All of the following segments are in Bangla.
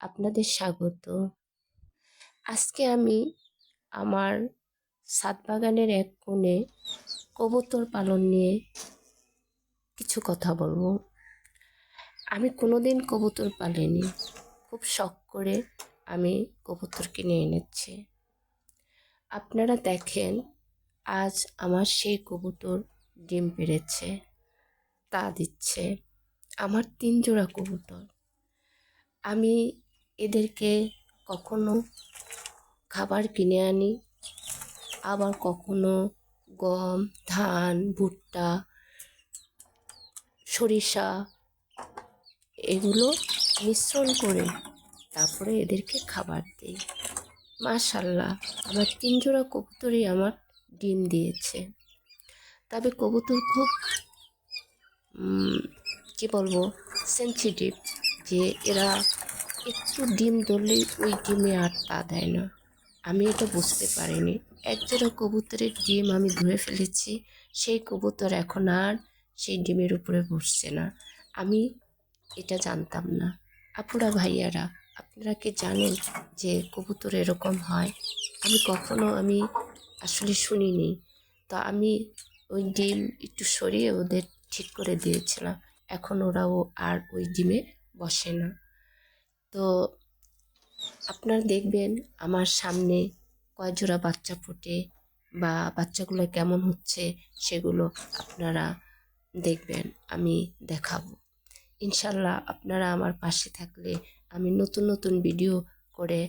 আপনাদের স্বাগত। আজকে আমি আমার ছাদ বাগানের এক কোণে কবুতর পালন নিয়ে কিছু কথা বলবো। আমি কোনোদিন কবুতর পালিনি, খুব শখ করে আমি কবুতর কিনে এনেছি। আপনারা দেখেন, আজ আমার সেই কবুতর ডিম পেড়েছে, তা দিচ্ছে। আমার 3 জোড়া কবুতর। আমি এদেরকে কখনো খাবার কিনে আনি, আবার কখনো গম, ধান, ভুট্টা, সরিষা এগুলো মিশ্রণ করে তারপরে এদেরকে খাবার দিই। মাশাআল্লাহ, আমার 3 জোড়া কবুতরই আমার ডিম দিয়েছে। তবে কবুতর খুব কি বলবো, সেনসিটিভ, যে এরা একটু ডিম ধরলেই ওই ডিমে আর পা দেয় না। আমি এটা বুঝতে পারিনি। এক জোড়া কবুতরের ডিম আমি ধরে ফেলেছি, সেই কবুতর এখন আর সেই ডিমের উপরে বসছে না। আমি এটা জানতাম না। আপুরা ভাইয়ারা, আপনারা কি জানেন যে কবুতর এরকম হয়? আমি আসলে শুনিনি। তো আমি ওই ডিম একটু সরিয়ে ওদের ঠিক করে দিয়েছিলাম। এখন ওরাও আর ওই ডিমে বসে না। তো আপনারা দেখবেন আমার সামনে কয় জোড়া বাচ্চা ফোটে বা বাচ্চাগুলো কেমন হচ্ছে, সেগুলো আপনারা দেখবেন, আমি দেখাবো। ইনশাল্লাহ আপনারা আমার পাশে থাকলে আমি নতুন নতুন ভিডিও করে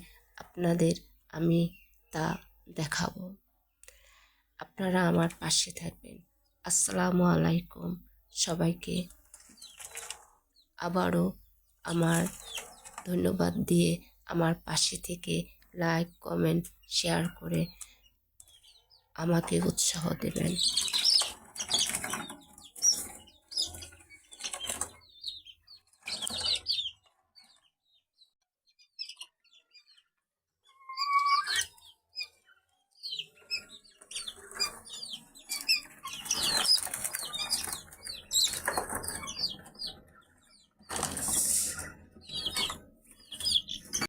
আপনাদের আমি তা দেখাবো। আপনারা আমার পাশে থাকবেন। আসসালামু আলাইকুম সবাইকে। আবারও আমার ধন্যবাদ দিয়ে আমার পাশে থেকে লাইক, কমেন্ট, শেয়ার করে আমাকে উৎসাহ দেবেন।